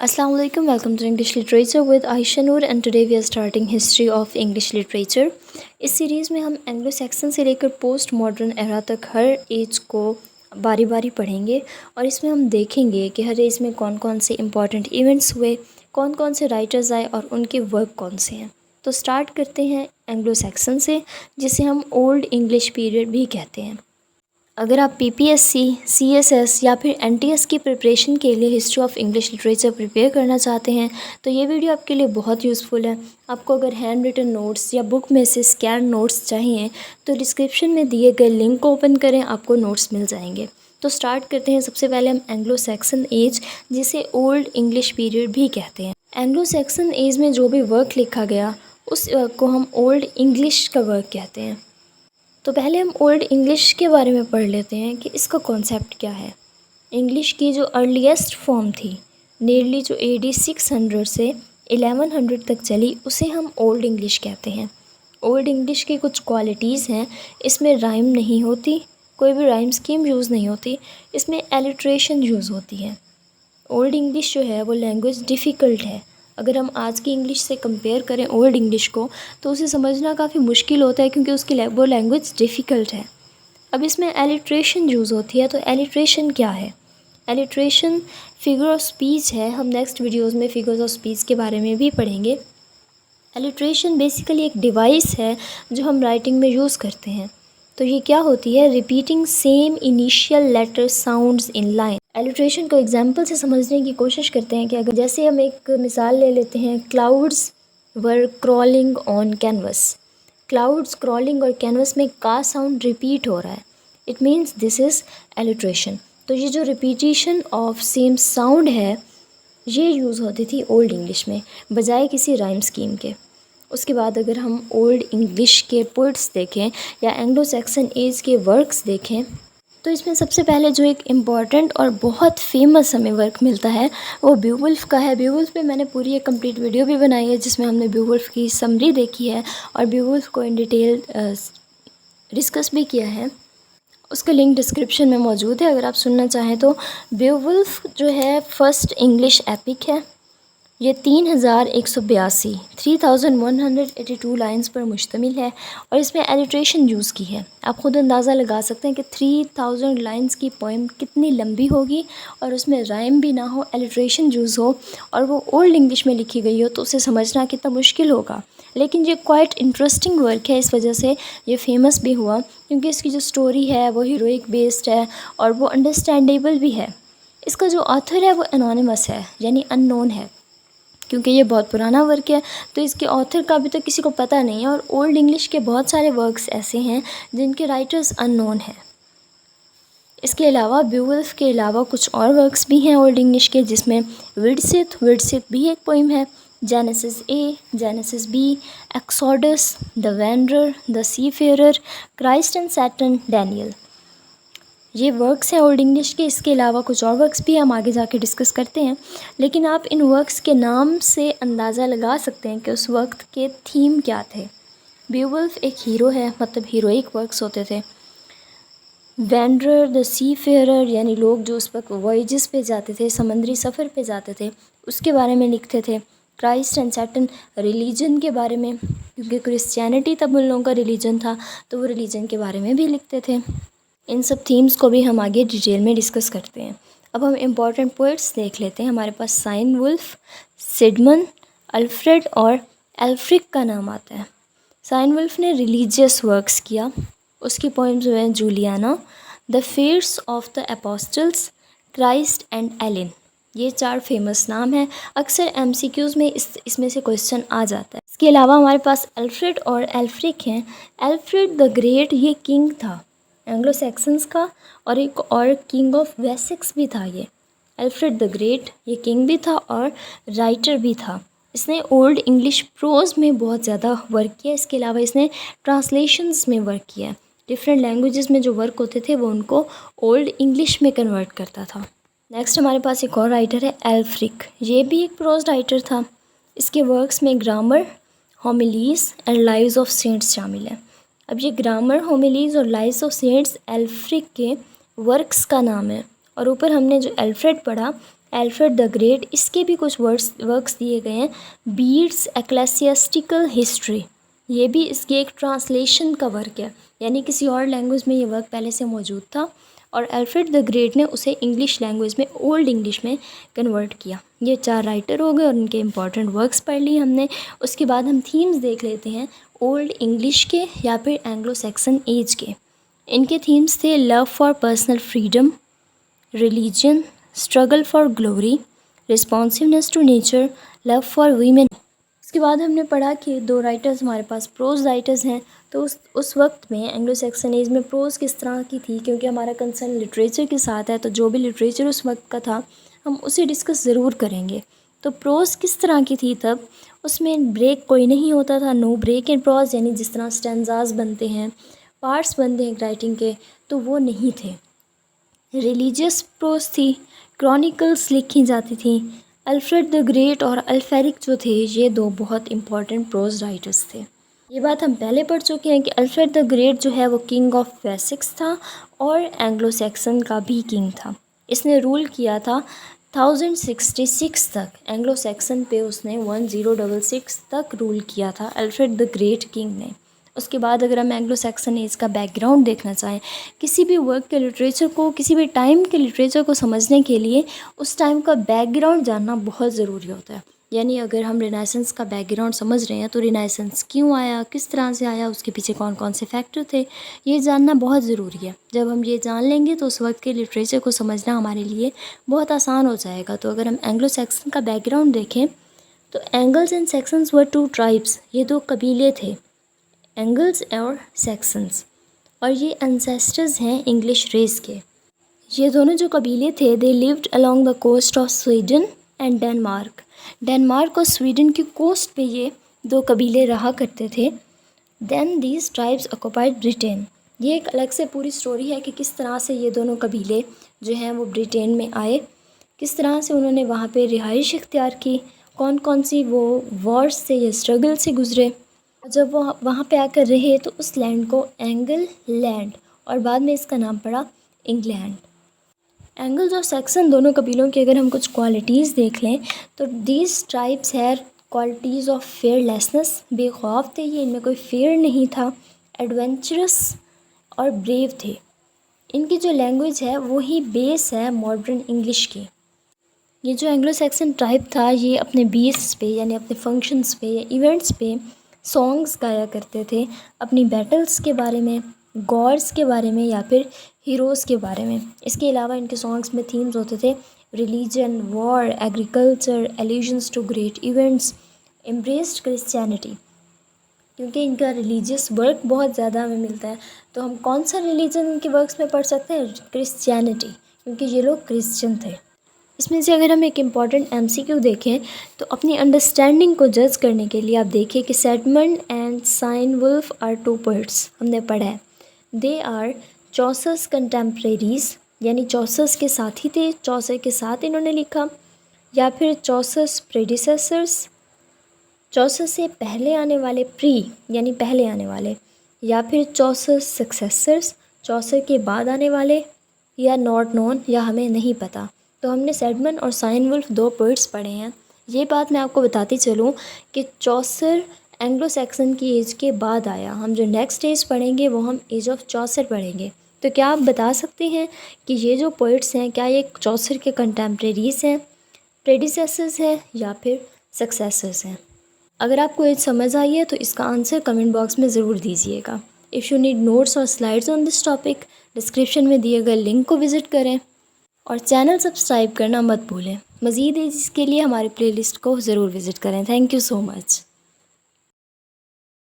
Assalamu alaikum, welcome to English Literature with Aisha Noor and today we are starting History of English Literature। इस series में हम Anglo Saxon से लेकर post modern era तक हर as को बारी बारी पढ़ेंगे और इसमें हम देखेंगे कि हर एज में कौन कौन से इम्पॉर्टेंट इवेंट्स हुए, कौन कौन से राइटर्स आए और उनके वर्क कौन से हैं। तो स्टार्ट करते हैं एंग्लो सैक्सन से, जिसे हम ओल्ड इंग्लिश पीरियड भी कहते हैं। अगर आप पीपीएससी, सीएसएस या फिर एनटीएस की प्रिपरेशन के लिए history of English literature prepare करना चाहते हैं तो ये वीडियो आपके लिए बहुत यूज़फुल है। आपको अगर हैंड रिटन नोट्स या बुक में से स्कैन नोट्स चाहिए तो डिस्क्रिप्शन में दिए गए लिंक को ओपन करें, आपको नोट्स मिल जाएंगे। तो स्टार्ट करते हैं। सबसे पहले हम एंग्लो सैक्सन एज, जिसे ओल्ड इंग्लिश पीरियड भी कहते हैं। एंग्लो सैक्सन एज में जो भी वर्क लिखा गया उस वर्क को हम ओल्ड इंग्लिश का वर्क कहते हैं। तो पहले हम ओल्ड इंग्लिश के बारे में पढ़ लेते हैं कि इसका कॉन्सेप्ट क्या है। इंग्लिश की जो अर्लीस्ट फॉर्म थी, नियरली जो AD 600 से 1100 तक चली, उसे हम ओल्ड इंग्लिश कहते हैं। ओल्ड इंग्लिश की कुछ क्वालिटीज़ हैं। इसमें राइम नहीं होती, कोई भी राइम स्कीम यूज़ नहीं होती, इसमें एलिट्रेशन यूज़ होती है। ओल्ड इंग्लिश जो है वो लैंग्वेज डिफ़िकल्ट है। अगर हम आज की इंग्लिश से कंपेयर करें ओल्ड इंग्लिश को तो उसे समझना काफ़ी मुश्किल होता है, क्योंकि उसकी वो लैंग्वेज डिफ़िकल्ट है। अब इसमें एलिट्रेशन यूज़ होती है। तो एलिट्रेशन क्या है? एलिट्रेशन फिगर ऑफ स्पीच है। हम नेक्स्ट वीडियोस में फिगर्स ऑफ स्पीच के बारे में भी पढ़ेंगे। एलिट्रेशन बेसिकली एक डिवाइस है जो हम राइटिंग में यूज़ करते हैं। तो ये क्या होती है? Repeating same initial letter sounds in line. Alliteration को एग्जांपल से समझने की कोशिश करते हैं कि अगर जैसे हम एक मिसाल ले लेते हैं, clouds were crawling on canvas. Clouds crawling और कैनवस में का साउंड रिपीट हो रहा है, it means this is alliteration. तो ये जो रिपीटिशन ऑफ सेम साउंड है ये यूज़ होती थी ओल्ड इंग्लिश में बजाय किसी राइम स्कीम के। उसके बाद अगर हम ओल्ड इंग्लिश के पोइट्स देखें या एंग्लो सैक्सन एज के वर्क्स देखें तो इसमें सबसे पहले जो एक इम्पॉर्टेंट और बहुत फेमस हमें वर्क मिलता है वो ब्यूवुल्फ का है। ब्यूवुल्फ पे मैंने पूरी एक कंप्लीट वीडियो भी बनाई है जिसमें हमने ब्यूवुल्फ की समरी देखी है और ब्यूवुल्फ को इन डिटेल डिस्कस भी किया है। उसका लिंक डिस्क्रिप्शन में मौजूद है अगर आप सुनना चाहें तो। ब्यूवुल्फ जो है फर्स्ट इंग्लिश एपिक है। ये 3182 लाइंस पर मुश्तमिल है और इसमें एलिट्रेशन यूज़ की है। आप ख़ुद अंदाज़ा लगा सकते हैं कि 3000 लाइंस की पोइम कितनी लंबी होगी और उसमें राइम भी ना हो, एलिट्रेशन यूज़ हो और वो ओल्ड इंग्लिश में लिखी गई हो तो उसे समझना कितना मुश्किल होगा। लेकिन ये क्वाइट इंटरेस्टिंग वर्क है, इस वजह से ये फेमस भी हुआ क्योंकि इसकी जो स्टोरी है वो हीरोइक बेस्ड है और वो अंडरस्टैंडेबल भी है। इसका जो ऑथर है वो एनोनिमस है, यानी अननोन है, क्योंकि ये बहुत पुराना वर्क है तो इसके ऑथर का अभी तक किसी को पता नहीं है। और ओल्ड इंग्लिश के बहुत सारे वर्क्स ऐसे हैं जिनके राइटर्स अननोन हैं। इसके अलावा ब्यूवुल्फ के अलावा कुछ और वर्क्स भी हैं ओल्ड इंग्लिश के, जिसमें विडसिथ भी एक पोइम है, Genesis A, Genesis B, Exodus, the Wanderer, the Seafarer, Christ and Saturn, Daniel. ये वर्क्स हैं ओल्ड इंग्लिश के। इसके अलावा कुछ और वर्क्स भी हम आगे जाके डिस्कस करते हैं, लेकिन आप इन वर्क्स के नाम से अंदाज़ा लगा सकते हैं कि उस वक्त के थीम क्या थे। ब्यूवुल्फ एक हीरो है, मतलब हीरोइक वर्क्स होते थे। वेंडरर द सीफेरर यानी लोग जो उस वक्त वॉयजेस पे जाते थे, समंदरी सफ़र पे जाते थे, उसके बारे में लिखते थे। क्राइस्ट एंड सैटर्न रिलीजन के बारे में, क्योंकि क्रिश्चियनिटी तब उन लोगों का रिलीजन था तो वो रिलीजन के बारे में भी लिखते थे। इन सब थीम्स को भी हम आगे डिटेल में डिस्कस करते हैं। अब हम इम्पॉर्टेंट पोइट्स देख लेते हैं। हमारे पास साइन वुल्फ, सिडमन, अल्फ्रेड और एल्फ्रिक का नाम आता है। साइन वुल्फ ने रिलीजियस वर्क्स किया। उसकी पोइम्स हैं Juliana, the Fates of the Apostles, Christ and Elene. ये 4 फेमस नाम हैं। अक्सर MCQs में इसमें से क्वेश्चन आ जाता है। इसके अलावा हमारे पास एल्फ्रेड और एल्फ्रिक हैं। एल्फ्रेड द ग्रेट ये किंग था एंग्लो सैक्सन्स का, और एक और किंग ऑफ वेसेक्स भी था। ये एल्फ्रेड द ग्रेट ये किंग भी था और राइटर भी था। इसने ओल्ड इंग्लिश प्रोज में बहुत ज़्यादा वर्क किया। इसके अलावा इसने ट्रांसलेशंस में वर्क किया। डिफरेंट लैंग्वेजेस में जो वर्क होते थे वो उनको ओल्ड इंग्लिश में कन्वर्ट करता था। नेक्स्ट हमारे पास एक और राइटर है एल्फ्रिक। ये भी एक प्रोज राइटर था। इसके वर्क्स में grammar, homilies and Lives of Saints शामिल है। अब ये ग्रामर, होमिलीज और लाइव्स ऑफ सेंट्स एल्फ्रिक के वर्क्स का नाम है। और ऊपर हमने जो एल्फ्रेड पढ़ा, एल्फ्रेड द ग्रेट, इसके भी कुछ वर्क्स दिए गए हैं। बीड्स एक्लेसियास्टिकल हिस्ट्री, ये भी इसकी एक ट्रांसलेशन का वर्क है, यानी किसी और लैंग्वेज में ये वर्क पहले से मौजूद था और एल्फ्रेड द ग्रेट ने उसे इंग्लिश लैंग्वेज में, ओल्ड इंग्लिश में कन्वर्ट किया। ये 4 राइटर हो गए और उनके इंपॉर्टेंट वर्क्स पढ़ लिए हमने। उसके बाद हम थीम्स देख लेते हैं ओल्ड इंग्लिश के या फिर एंग्लो सैक्सन एज के। इनके थीम्स थे love for personal freedom, religion, struggle for glory, responsiveness to nature, love for women. उसके बाद हमने पढ़ा कि 2 राइटर्स हमारे पास प्रोज राइटर्स हैं। तो उस वक्त में एंग्लो सैक्सन एज में प्रोज किस तरह की थी, क्योंकि हमारा कंसर्न लिटरेचर के साथ है, तो जो भी लिटरेचर उस वक्त का था हम उसे डिस्कस ज़रूर करेंगे। तो प्रोज किस तरह की थी तब, उसमें ब्रेक कोई नहीं होता था, नो ब्रेक इन प्रोज, यानी जिस तरह स्टैंजाज बनते हैं, पार्ट्स बनते हैं राइटिंग के, तो वो नहीं थे। रिलीजियस प्रोज थी, क्रॉनिकल्स लिखी जाती थी। अल्फ्रेड द ग्रेट और अल्फेरिक जो थे, ये 2 बहुत इंपॉर्टेंट प्रोज राइटर्स थे। ये बात हम पहले पढ़ चुके हैं कि अल्फ्रेड द ग्रेट जो है वो किंग ऑफ वेसेक्स था और एंग्लो सैक्सन का भी किंग था। इसने रूल किया था 1066 तक, एंग्लो सैक्सन पे उसने 1066 तक रूल किया था अल्फ्रेड द ग्रेट किंग ने। उसके बाद अगर हम एंग्लो सैक्सन एज का बैकग्राउंड देखना चाहें, किसी भी वर्क के लिटरेचर को, किसी भी टाइम के लिटरेचर को समझने के लिए उस टाइम का बैकग्राउंड जानना बहुत ज़रूरी होता है। यानी अगर हम रिनाइसेंस का बैकग्राउंड समझ रहे हैं तो रिनाइसेंस क्यों आया, किस तरह से आया, उसके पीछे कौन कौन से फैक्टर थे, ये जानना बहुत ज़रूरी है। जब हम ये जान लेंगे तो उस वक्त के लिटरेचर को समझना हमारे लिए बहुत आसान हो जाएगा। तो अगर हम एंग्लो सैक्सन का बैकग्राउंड देखें तो angles and Saxons were 2 tribes, ये 2 कबीले थे, एंगल्स और सैक्सन्स, और ये एंसेस्टर्स हैं इंग्लिश रेस के। ये दोनों जो कबीले थे, they lived along the coast of Sweden and Denmark. Denmark और स्वीडन की कोस्ट पे ये 2 कबीले रहा करते थे। Then these tribes occupied Britain. ये एक अलग से पूरी स्टोरी है कि किस तरह से ये दोनों कबीले जो हैं वो ब्रिटेन में आए, किस तरह से उन्होंने वहाँ पे रिहाइश इख्तियार की, कौन कौन सी वो वॉर्स से या स्ट्रगल से गुजरे। जब वो वहाँ पे आकर रहे तो उस लैंड को एंगल लैंड और बाद में इसका नाम पड़ा इंग्लैंड। एंगल्स और सैक्सन दोनों कबीलों की अगर हम कुछ क्वालिटीज़ देख लें तो these tribes have qualities of fearlessness, बेखौफ थे ये, इनमें कोई फेयर नहीं था, एडवेंचरस और ब्रेव थे। इनकी जो लैंग्वेज है वही बेस है मॉडर्न इंग्लिश की। ये जो एंग्लो सैक्सन ट्राइब था ये अपने बेस पे यानी अपने फंक्शंस पे या इवेंट्स पे सॉन्ग्स गाया करते थे, अपनी बैटल्स के बारे में, गॉड्स के बारे में या फिर हीरोज़ के बारे में। इसके अलावा इनके सॉन्ग्स में थीम्स होते थे religion, war, agriculture, allusions to great events, embraced Christianity. क्योंकि इनका रिलीजियस वर्क बहुत ज़्यादा हमें मिलता है, तो हम कौन सा रिलीजन इनके वर्क्स में पढ़ सकते हैं, क्रिश्चियनिटी, क्योंकि ये लोग क्रिश्चियन थे। इसमें से अगर हम एक इम्पॉर्टेंट MCQ देखें तो अपनी अंडरस्टैंडिंग को जज करने के लिए आप देखिए कि सेडमंड एंड साइनवुल्फ आर 2 पोएट्स, हमने पढ़ा है। दे आर चौसर्स कंटेम्प्रेरीज, यानी चौसर्स के साथी थे, चौसर के साथ इन्होंने लिखा, या फिर चौसर्स प्रेडिसेसर्स, चौसर से पहले आने वाले, प्री यानी पहले आने वाले, या फिर चौसर्स सक्सेसर्स, चौसर के बाद आने वाले, या नॉट नोन, या हमें नहीं पता। तो हमने सेडमंड और साइनवुल्फ 2 पोएट्स पढ़े हैं। ये बात मैं आपको बताती चलूँ कि चौसर एंग्लो सैक्सन की एज के बाद आया। हम जो नेक्स्ट एज पढ़ेंगे वो हम एज ऑफ चौसर पढ़ेंगे। तो क्या आप बता सकते हैं कि ये जो पोइट्स हैं क्या ये चौसर के कंटेम्प्रेरीज हैं, प्रेडिसेसर्स हैं या फिर सक्सेसर्स हैं? अगर आपको एज समझ आई है तो इसका आंसर कमेंट बॉक्स में ज़रूर दीजिएगा। इफ़ यू नीड नोट्स और slides on this topic, description में दिए गए लिंक को विज़िट करें और चैनल सब्सक्राइब करना मत भूलें। मज़ीद इसके लिए हमारी प्लेलिस्ट को ज़रूर विज़िट करें। Thank you so much.